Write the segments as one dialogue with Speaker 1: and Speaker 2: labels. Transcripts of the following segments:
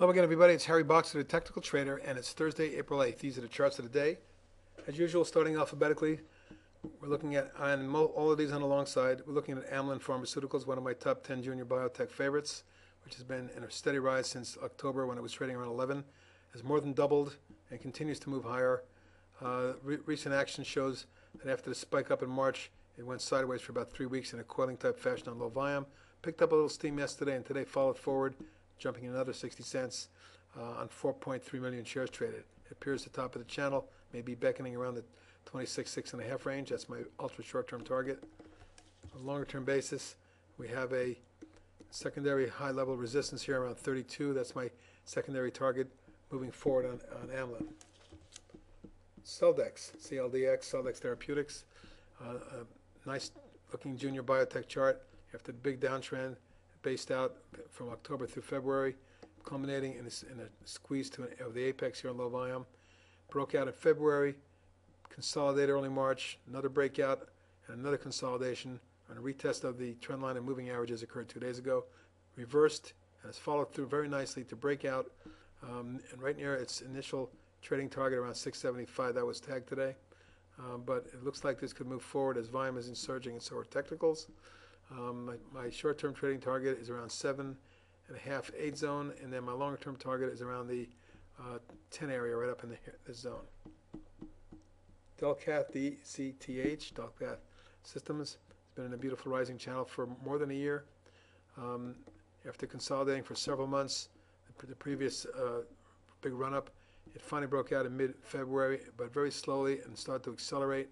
Speaker 1: Hello again, everybody. It's Harry Boxer, the Technical Trader, and it's Thursday, April 8th. These are the charts of the day. As usual, starting alphabetically, we're looking at, on all of these on the long side, we're looking at Amylin Pharmaceuticals, one of my top 10 junior biotech favorites, which has been in a steady rise since October when it was trading around 11, has more than doubled and continues to move higher. Recent action shows that after the spike up in March, it went sideways for about 3 weeks in a coiling type fashion on low volume, picked up a little steam yesterday, and today followed forward, jumping another 60 cents on 4.3 million shares traded. It appears the top of the channel may be beckoning around the 26.5 range. That's my ultra short-term target. On a longer-term basis, we have a secondary high-level resistance here around 32. That's my secondary target moving forward on Amylin. Celldex, CLDX, Celldex Therapeutics. A nice-looking junior biotech chart after the big downtrend based out from October through February, culminating in a squeeze of the apex here on low volume. Broke out in February, consolidated early March, another breakout, and another consolidation on a retest of the trend line and moving averages occurred 2 days ago. Reversed and has followed through very nicely to break out, and right near its initial trading target around 675 that was tagged today. But it looks like this could move forward as volume is insurging, and so are technicals. My short-term trading target is around 7.5, 8 zone, and then my longer-term target is around the 10 area, right up in this zone. Delcath, DCTH, Delcath Systems, has been in a beautiful rising channel for more than a year. After consolidating for several months, the previous big run-up, it finally broke out in mid-February, but very slowly and started to accelerate.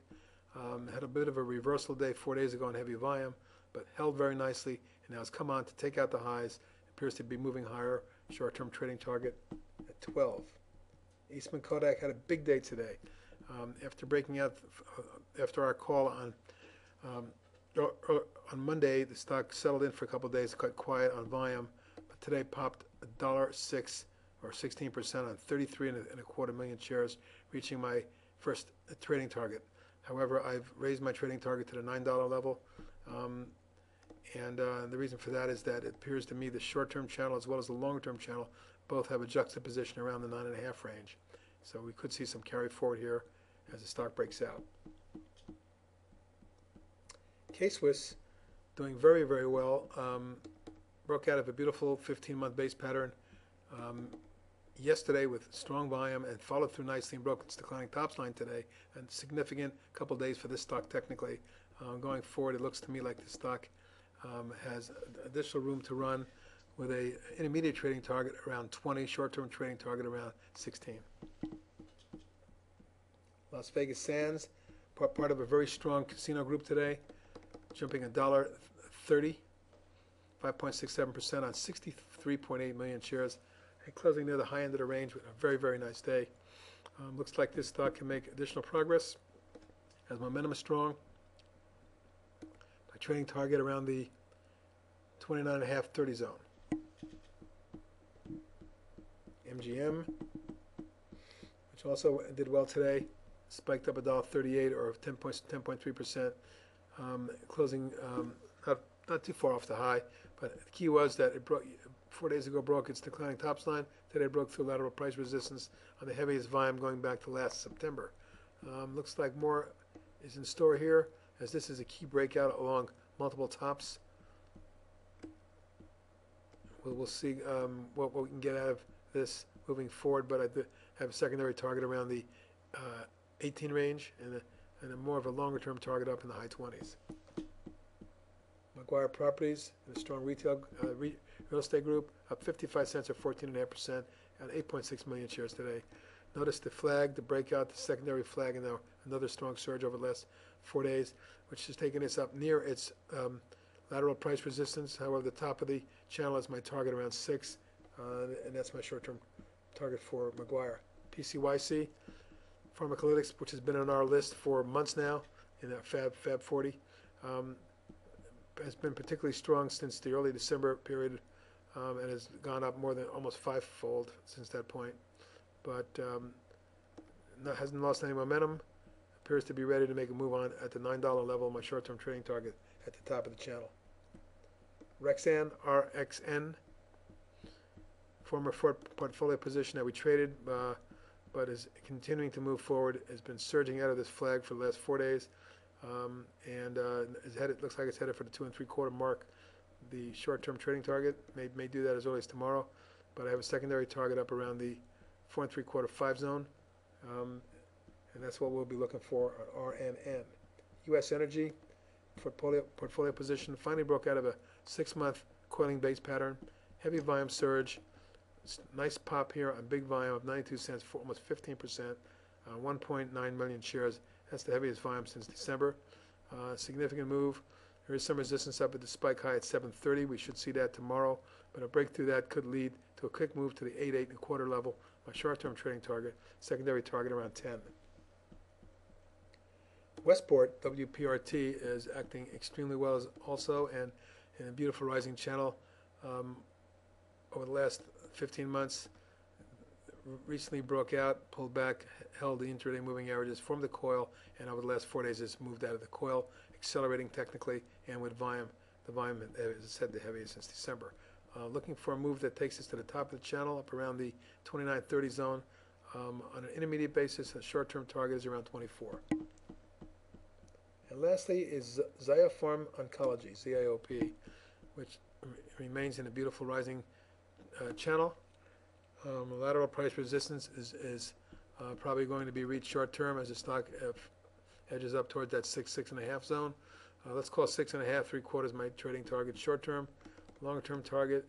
Speaker 1: Had a bit of a reversal day 4 days ago on heavy volume, but held very nicely, and now has come on to take out the highs. It appears to be moving higher. Short-term trading target at 12. Eastman Kodak had a big day today. After breaking out, after our call on Monday, the stock settled in for a couple of days, quite quiet on volume, but today popped $1.06 or 16% on 33.25 million shares, reaching my first trading target. However, I've raised my trading target to the $9 level. The reason for that is that it appears to me the short-term channel as well as the longer-term channel both have a juxtaposition around the 9.5 range. So we could see some carry forward here as the stock breaks out. K-Swiss doing very, very well. Broke out of a beautiful 15-month base pattern yesterday with strong volume and followed through nicely and broke its declining tops line today. And significant couple days for this stock technically. Going forward, it looks to me like the stock has additional room to run with a intermediate trading target around 20, short-term trading target around 16. Las Vegas Sands, part of a very strong casino group today, jumping $1.30, 5.67% on 63.8 million shares, and closing near the high end of the range with a very, very nice day. Looks like this stock can make additional progress as momentum is strong. Trading target around the 29.5, 30 zone. MGM, which also did well today, spiked up $1.38 or 10.3%, closing not too far off the high. But the key was that it broke 4 days ago, broke its declining tops line. Today it broke through lateral price resistance on the heaviest volume going back to last September. Looks like more is in store here, as this is a key breakout along multiple tops. We'll see what we can get out of this moving forward, but I have a secondary target around the 18 range and a more of a longer-term target up in the high 20s. McGuire Properties, a strong retail real estate group, up 55 cents or 14.5% at 8.6 million shares today. Notice the flag, the breakout, the secondary flag, and now another strong surge over the last 4 days, which has taken us up near its lateral price resistance. However, the top of the channel is my target around 6, and that's my short-term target for McGuire. PCYC, Pharmacolytics, which has been on our list for months now in that Fab 40, has been particularly strong since the early December period, and has gone up more than almost fivefold since that point. But hasn't lost any momentum. Appears to be ready to make a move on at the $9 level, my short-term trading target at the top of the channel. Rexan, RXN, former portfolio position that we traded, but is continuing to move forward, has been surging out of this flag for the last 4 days, and is headed, looks like it's headed for the 2 3/4 mark. The short-term trading target may do that as early as tomorrow, but I have a secondary target up around the 4 3/4 5 zone, and that's what we'll be looking for at RNN. U.S. Energy portfolio position finally broke out of a 6-month coiling base pattern, heavy volume surge, nice pop here on big volume of 92 cents for almost 15%, 1.9 million shares. That's the heaviest volume since December. Significant move. There is some resistance up at the spike high at 730. We should see that tomorrow, but a breakthrough that could lead to a quick move to the 8 1/4 level. My short-term trading target, secondary target around 10. Westport, WPRT, is acting extremely well also, and in a beautiful rising channel over the last 15 months. Recently broke out, pulled back, held the intraday moving averages, formed the coil, and over the last 4 days has moved out of the coil, accelerating technically and with volume. The volume, as I said, the heaviest since December. Looking for a move that takes us to the top of the channel, up around the 29.30 zone. On an intermediate basis, the short-term target is around 24. And lastly is ZIOP Oncology, ZIOP, which remains in a beautiful rising channel. Lateral price resistance is probably going to be reached short-term as the stock edges up towards that 6.5 zone. Let's call 6.5 3/4 my trading target short-term. Longer-term target,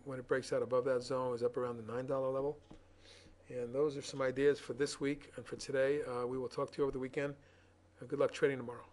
Speaker 1: when it breaks out above that zone, is up around the $9 level. And those are some ideas for this week and for today. We will talk to you over the weekend. Good luck trading tomorrow.